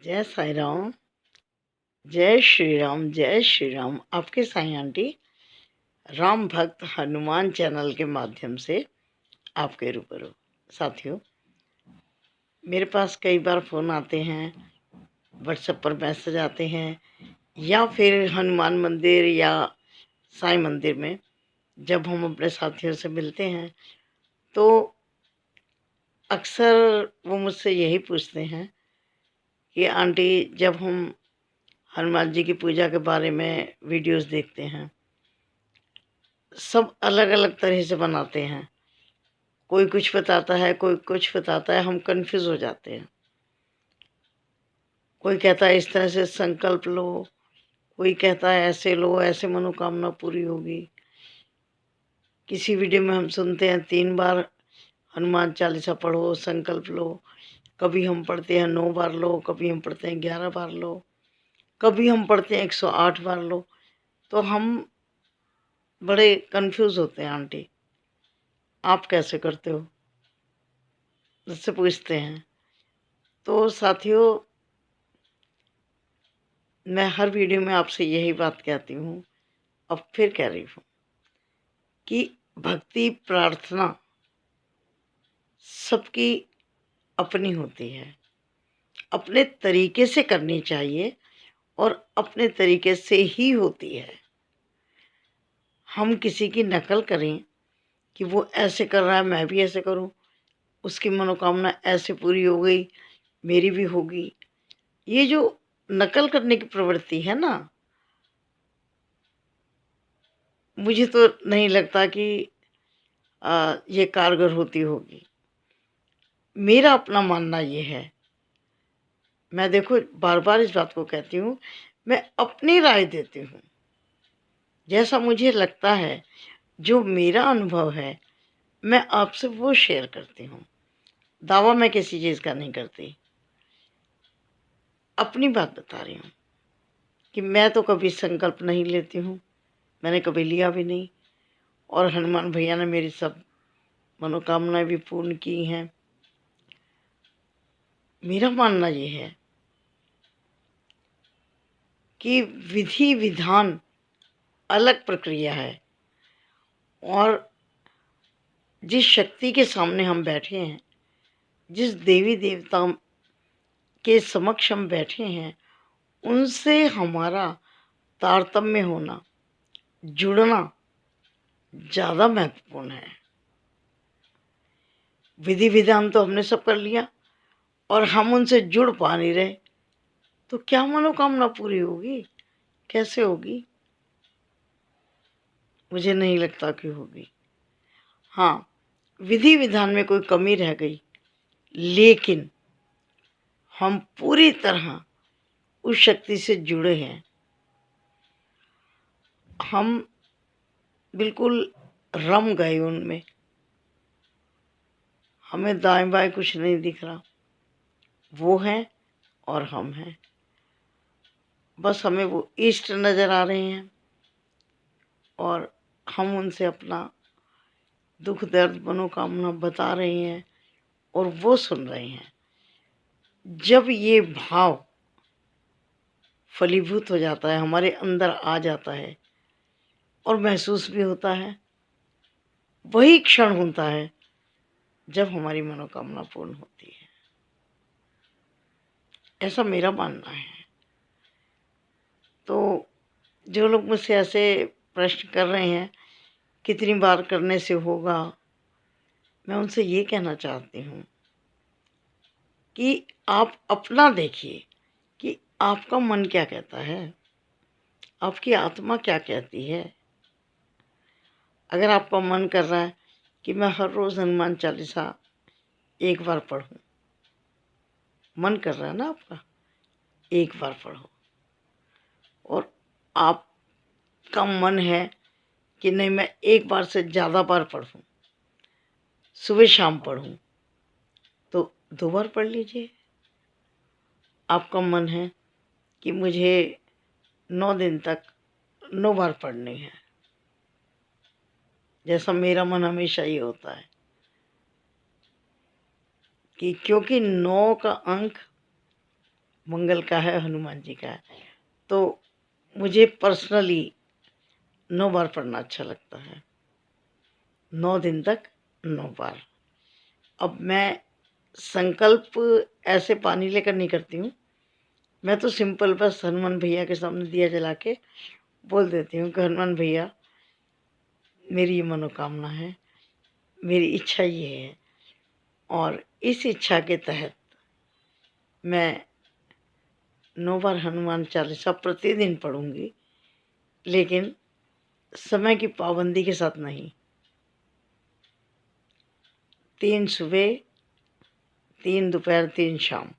जय साई राम। जय श्री राम। जय श्री राम। आपके साईं आंटी राम भक्त हनुमान चैनल के माध्यम से आपके रूबरू। साथियों, मेरे पास कई बार फ़ोन आते हैं, व्हाट्सएप पर मैसेज आते हैं, या फिर हनुमान मंदिर या साईं मंदिर में जब हम अपने साथियों से मिलते हैं तो अक्सर वो मुझसे यही पूछते हैं कि आंटी, जब हम हनुमान जी की पूजा के बारे में वीडियोस देखते हैं, सब अलग अलग तरह से बनाते हैं। कोई कुछ बताता है, कोई कुछ बताता है, हम कंफ्यूज हो जाते हैं। कोई कहता है इस तरह से संकल्प लो, कोई कहता है ऐसे लो, ऐसे मनोकामना पूरी होगी। किसी वीडियो में हम सुनते हैं 3 बार हनुमान चालीसा पढ़ो, संकल्प लो। कभी हम पढ़ते हैं 9 बार लो, कभी हम पढ़ते हैं 11 बार लो, कभी हम पढ़ते हैं 108 बार लो। तो हम बड़े कंफ्यूज होते हैं। आंटी, आप कैसे करते हो, मुझसे पूछते हैं। तो साथियों, मैं हर वीडियो में आपसे यही बात कहती हूँ, अब फिर कह रही हूँ कि भक्ति प्रार्थना सबकी अपनी होती है, अपने तरीके से करनी चाहिए और अपने तरीके से ही होती है। हम किसी की नकल करें कि वो ऐसे कर रहा है, मैं भी ऐसे करूं, उसकी मनोकामना ऐसे पूरी हो गई, मेरी भी होगी। ये जो नकल करने की प्रवृत्ति है ना, मुझे तो नहीं लगता कि ये कारगर होती होगी। मेरा अपना मानना ये है, मैं देखो बार बार इस बात को कहती हूँ, मैं अपनी राय देती हूँ। जैसा मुझे लगता है, जो मेरा अनुभव है, मैं आपसे वो शेयर करती हूँ। दावा मैं किसी चीज़ का नहीं करती, अपनी बात बता रही हूँ कि मैं तो कभी संकल्प नहीं लेती हूँ, मैंने कभी लिया भी नहीं। और हनुमान भैया ने मेरी सब मनोकामनाएं भी पूर्ण की हैं। मेरा मानना ये है कि विधि विधान अलग प्रक्रिया है, और जिस शक्ति के सामने हम बैठे हैं, जिस देवी देवता के समक्ष हम बैठे हैं, उनसे हमारा तारतम्य होना, जुड़ना ज़्यादा महत्वपूर्ण है। विधि विधान तो हमने सब कर लिया और हम उनसे जुड़ पा नहीं रहे, तो क्या मनोकामना पूरी होगी, कैसे होगी? मुझे नहीं लगता कि होगी। हाँ, विधि विधान में कोई कमी रह गई, लेकिन हम पूरी तरह उस शक्ति से जुड़े हैं। हम बिल्कुल रम गए उनमें, हमें दाएं बाएं कुछ नहीं दिख रहा। वो हैं और हम हैं, बस हमें वो इष्ट नज़र आ रहे हैं और हम उनसे अपना दुख दर्द मनोकामना बता रहे हैं और वो सुन रहे हैं। जब ये भाव फलीभूत हो जाता है, हमारे अंदर आ जाता है और महसूस भी होता है, वही क्षण होता है जब हमारी मनोकामना पूर्ण होती है। ऐसा मेरा मानना है। तो जो लोग मुझसे ऐसे प्रश्न कर रहे हैं कितनी बार करने से होगा, मैं उनसे ये कहना चाहती हूँ कि आप अपना देखिए कि आपका मन क्या कहता है, आपकी आत्मा क्या कहती है। अगर आपका मन कर रहा है कि मैं हर रोज़ हनुमान चालीसा 1 बार पढूं, मन कर रहा है ना आपका, 1 बार पढ़ो। और आपका मन है कि नहीं, मैं 1 बार से ज़्यादा बार पढ़ूं, सुबह शाम पढ़ूं, तो 2 बार पढ़ लीजिए। आपका मन है कि मुझे 9 दिन तक 9 बार पढ़नी है, जैसा मेरा मन हमेशा ये होता है कि क्योंकि 9 का अंक मंगल का है, हनुमान जी का है। तो मुझे पर्सनली 9 बार पढ़ना अच्छा लगता है, 9 दिन तक 9 बार। अब मैं संकल्प ऐसे पानी लेकर नहीं करती हूँ, मैं तो सिंपल बस हनुमान भैया के सामने दिया जला के बोल देती हूँ कि हनुमान भैया, मेरी ये मनोकामना है, मेरी इच्छा ये है, और इस इच्छा के तहत मैं 9 बार हनुमान चालीसा प्रतिदिन पढ़ूंगी, लेकिन समय की पाबंदी के साथ नहीं। 3 सुबह, 3 दोपहर, 3 शाम,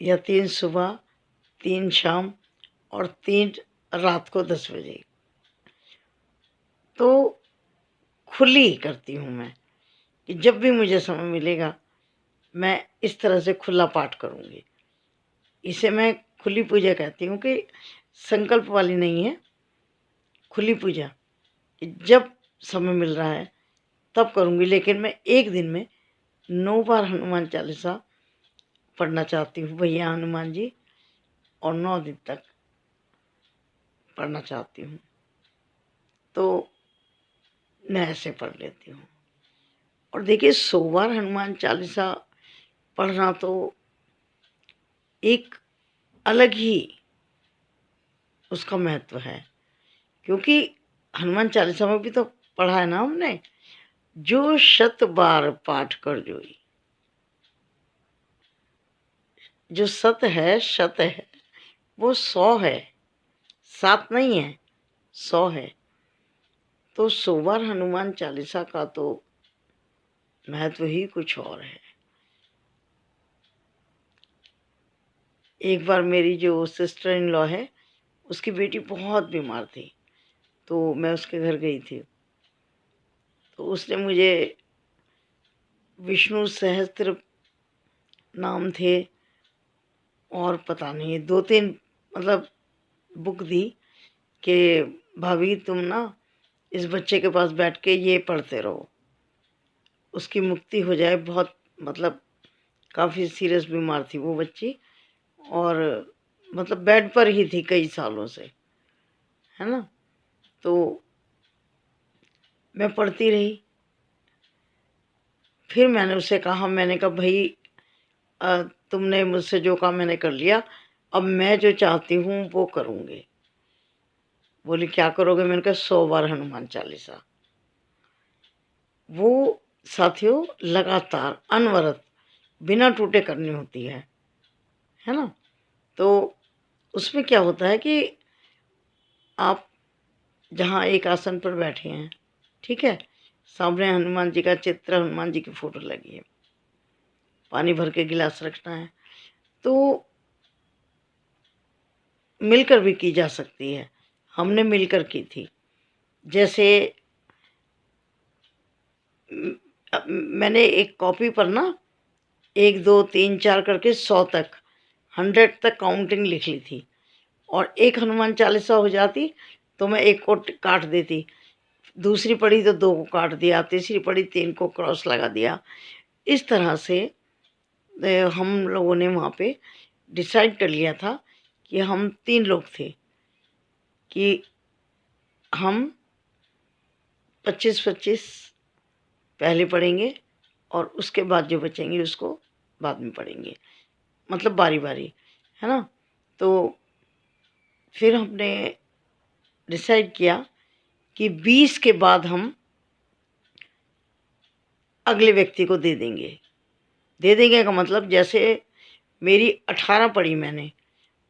या 3 सुबह, 3 शाम और 3 रात को 10 बजे। तो खुली करती हूँ मैं कि जब भी मुझे समय मिलेगा मैं इस तरह से खुला पाठ करूँगी। इसे मैं खुली पूजा कहती हूँ कि संकल्प वाली नहीं है, खुली पूजा। जब समय मिल रहा है तब करूँगी, लेकिन मैं एक दिन में 9 बार हनुमान चालीसा पढ़ना चाहती हूँ भैया हनुमान जी, और 9 दिन तक पढ़ना चाहती हूँ। तो मैं ऐसे पढ़ लेती हूँ। और देखिए 100 बार हनुमान चालीसा पढ़ना तो एक अलग ही उसका महत्व है, क्योंकि हनुमान चालीसा में भी तो पढ़ा है ना हमने, जो 100 बार पाठ कर जोई। जो सत है, शत है, वो 100 है, 7 नहीं है, 100 है। तो 100 बार हनुमान चालीसा का तो महत्व ही कुछ और है। एक बार मेरी जो सिस्टर इन लॉ है, उसकी बेटी बहुत बीमार थी, तो मैं उसके घर गई थी। तो उसने मुझे विष्णु सहस्त्र नाम थे, और पता नहीं 2-3 मतलब बुक दी कि भाभी तुम ना इस बच्चे के पास बैठ के ये पढ़ते रहो, उसकी मुक्ति हो जाए। बहुत मतलब काफ़ी सीरियस बीमार थी वो बच्ची, और मतलब बेड पर ही थी कई सालों से, है ना। तो मैं पढ़ती रही। फिर मैंने उससे कहा, मैंने कहा भाई तुमने मुझसे जो काम मैंने कर लिया, अब मैं जो चाहती हूँ वो करूँगी। बोली क्या करोगे? मैंने कहा 100 बार हनुमान चालीसा। वो साथियों लगातार अनवरत बिना टूटे करनी होती है ना। तो उसमें क्या होता है कि आप जहाँ एक आसन पर बैठे हैं, ठीक है, सामने हनुमान जी का चित्र, हनुमान जी की फोटो लगी है, पानी भर के गिलास रखना है, तो मिलकर भी की जा सकती है। हमने मिलकर की थी। जैसे मैंने एक कॉपी पर ना 1 2 3 4 करके 100 तक, 100 तक काउंटिंग लिख ली थी, और एक हनुमान चालीसा हो जाती तो मैं एक को काट देती, दूसरी पढ़ी तो 2 को काट दिया, तीसरी पढ़ी 3 को क्रॉस लगा दिया। इस तरह से हम लोगों ने वहाँ पे डिसाइड कर लिया था कि हम 3 लोग थे कि हम 25-25 पहले पढ़ेंगे, और उसके बाद जो बचेंगे उसको बाद में पढ़ेंगे, मतलब बारी बारी, है ना। तो फिर हमने डिसाइड किया कि 20 के बाद हम अगले व्यक्ति को दे देंगे। दे देंगे का मतलब, जैसे मेरी 18 पढ़ी मैंने,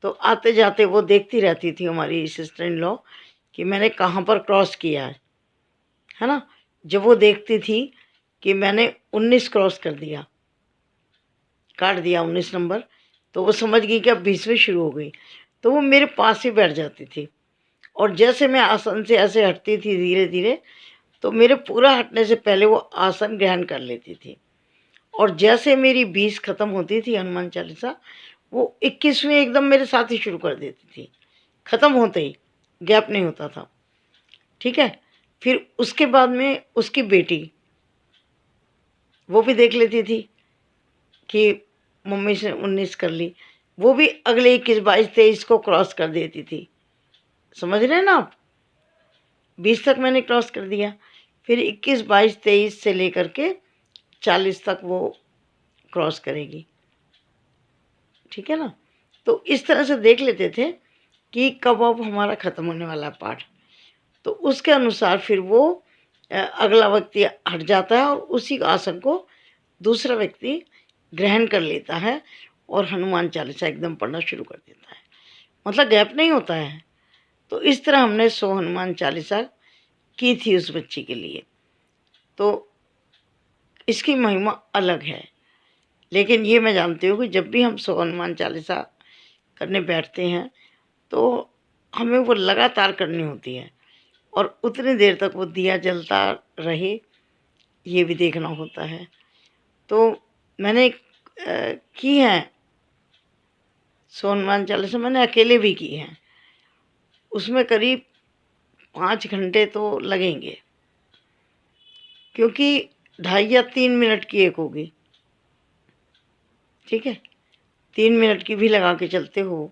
तो आते जाते वो देखती रहती थी हमारी सिस्टर इन लॉ कि मैंने कहाँ पर क्रॉस किया है ना। जब वो देखती थी कि मैंने 19 क्रॉस कर दिया, काट दिया 19 नंबर, तो वो समझ गई कि अब 20वीं शुरू हो गई, तो वो मेरे पास ही बैठ जाती थी। और जैसे मैं आसन से ऐसे हटती थी धीरे धीरे, तो मेरे पूरा हटने से पहले वो आसन ग्रहण कर लेती थी। और जैसे मेरी 20 ख़त्म होती थी हनुमान चालीसा, वो 21वीं एकदम मेरे साथ ही शुरू कर देती थी, ख़त्म होते ही, गैप नहीं होता था, ठीक है। फिर उसके बाद में उसकी बेटी वो भी देख लेती थी कि मम्मी से 19 कर ली, वो भी अगले 21, 22, 23 को क्रॉस कर देती थी। समझ रहे हैं ना आप? 20 तक मैंने क्रॉस कर दिया, फिर 21, 22, 23 से लेकर के 40 तक वो क्रॉस करेगी। ठीक है ना? तो इस तरह से देख लेते थे कि कब अब हमारा ख़त्म होने वाला पाठ, तो उसके अनुसार फिर वो अगला व्यक्ति हट जाता है और उसी आसन को दूसरा व्यक्ति ग्रहण कर लेता है और हनुमान चालीसा एकदम पढ़ना शुरू कर देता है, मतलब गैप नहीं होता है। तो इस तरह हमने 100 हनुमान चालीसा की थी उस बच्ची के लिए। तो इसकी महिमा अलग है, लेकिन ये मैं जानती हूँ कि जब भी हम 100 हनुमान चालीसा करने बैठते हैं तो हमें वो लगातार करनी होती है और उतनी देर तक वो दिया जलता रहे, ये भी देखना होता है। तो मैंने की है 100 हनुमान चालीसा, मैंने अकेले भी की हैं। उसमें करीब 5 घंटे तो लगेंगे, क्योंकि 2.5 या 3 मिनट की एक होगी। ठीक है, 3 मिनट की भी लगा के चलते हो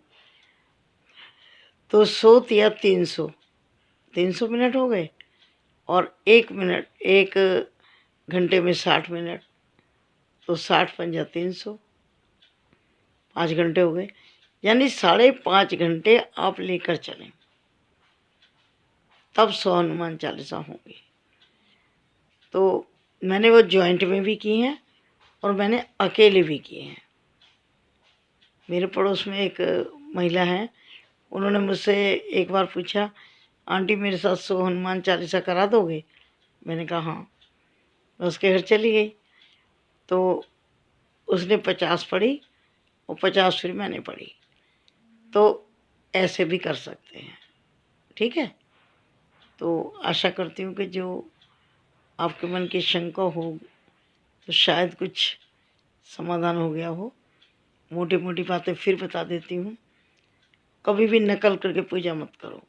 तो 100 या 300 मिनट हो गए, और 1 घंटे में 60 मिनट, तो 60 पंजा 300, 5 घंटे हो गए, यानी 5.5 घंटे आप लेकर चलें, तब 100 हनुमान चालीसा होंगी। तो मैंने वो जॉइंट में भी की हैं और मैंने अकेले भी किए हैं। मेरे पड़ोस में एक महिला है, उन्होंने मुझसे एक बार पूछा, आंटी मेरे साथ 100 हनुमान चालीसा करा दोगे? मैंने कहा हाँ। मैं उसके घर चली गई, तो उसने 50 पढ़ी और 50 फिर मैंने पढ़ी। तो ऐसे भी कर सकते हैं। ठीक है, तो आशा करती हूँ कि जो आपके मन की शंका हो तो शायद कुछ समाधान हो गया हो। मोटी मोटी बातें फिर बता देती हूँ, कभी भी नकल करके पूजा मत करो।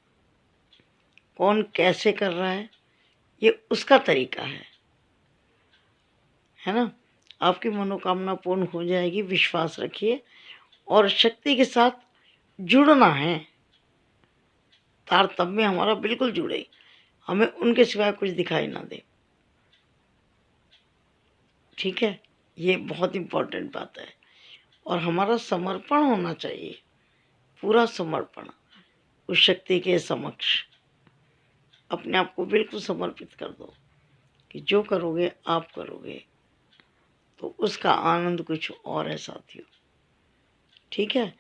कौन कैसे कर रहा है ये उसका तरीका है ना? आपकी मनोकामना पूर्ण हो जाएगी, विश्वास रखिए, और शक्ति के साथ जुड़ना है। तारतम्य हमारा बिल्कुल जुड़े, हमें उनके सिवाय कुछ दिखाई ना दे। ठीक है, ये बहुत इम्पोर्टेंट बात है। और हमारा समर्पण होना चाहिए, पूरा समर्पण उस शक्ति के समक्ष। अपने आप को बिल्कुल समर्पित कर दो कि जो करोगे आप करोगे, तो उसका आनंद कुछ और है साथियों। ठीक है,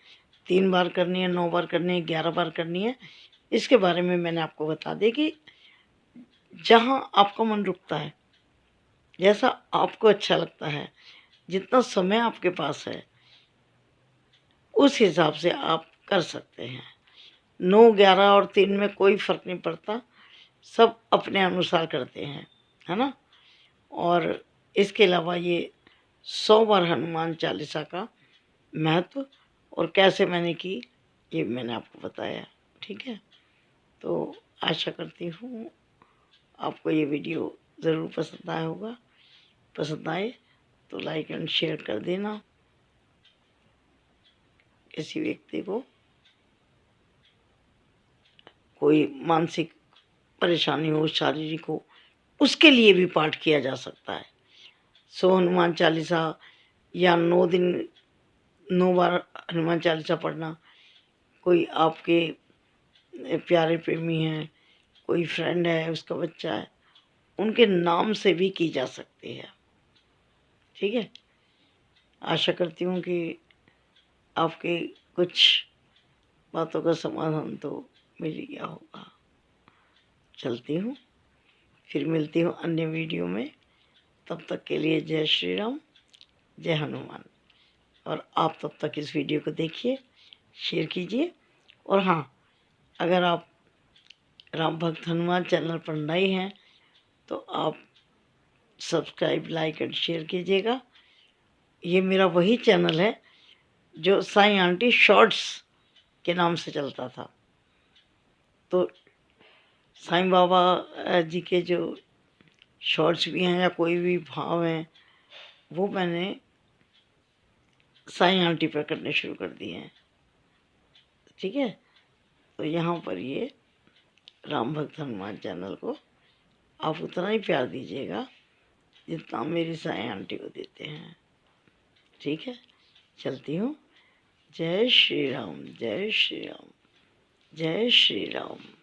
3 बार करनी है, 9 बार करनी है, 11 बार करनी है, इसके बारे में मैंने आपको बता दी कि जहाँ आपका मन रुकता है, जैसा आपको अच्छा लगता है, जितना समय आपके पास है, उस हिसाब से आप कर सकते हैं। 9, 11 और 3 में कोई फ़र्क नहीं पड़ता, सब अपने अनुसार करते हैं, है ना? और इसके अलावा ये 100 बार हनुमान चालीसा का महत्व और कैसे मैंने की, ये मैंने आपको बताया। ठीक है, तो आशा करती हूँ आपको ये वीडियो ज़रूर पसंद आया होगा। पसंद आए तो लाइक एंड शेयर कर देना। किसी व्यक्ति को कोई मानसिक परेशानी हो, शारीरिक हो, उसके लिए भी पाठ किया जा सकता है। 100 हनुमान चालीसा या 9 दिन 9 बार हनुमान चालीसा पढ़ना, कोई आपके प्यारे प्रेमी हैं, कोई फ्रेंड है, उसका बच्चा है, उनके नाम से भी की जा सकती है। ठीक है, आशा करती हूँ कि आपके कुछ बातों का समाधान तो मिल गया होगा। चलती हूँ, फिर मिलती हूँ अन्य वीडियो में। तब तक के लिए जय श्री राम, जय हनुमान। और आप तब तक इस वीडियो को देखिए, शेयर कीजिए, और हाँ, अगर आप राम भक्त हनुमान चैनल पर नए हैं तो आप सब्सक्राइब, लाइक एंड शेयर कीजिएगा। ये मेरा वही चैनल है जो साईं आंटी शॉर्ट्स के नाम से चलता था। तो साईं बाबा जी के जो शॉर्ट्स भी हैं या कोई भी भाव हैं, वो मैंने साईं आंटी पर करने शुरू कर दिए हैं। ठीक है, तो यहाँ पर ये राम भक्त हनुमान चैनल को आप उतना ही प्यार दीजिएगा जितना मेरी साईं आंटी को देते हैं। ठीक है, चलती हूँ। जय श्री राम, जय श्री राम, जय श्री राम।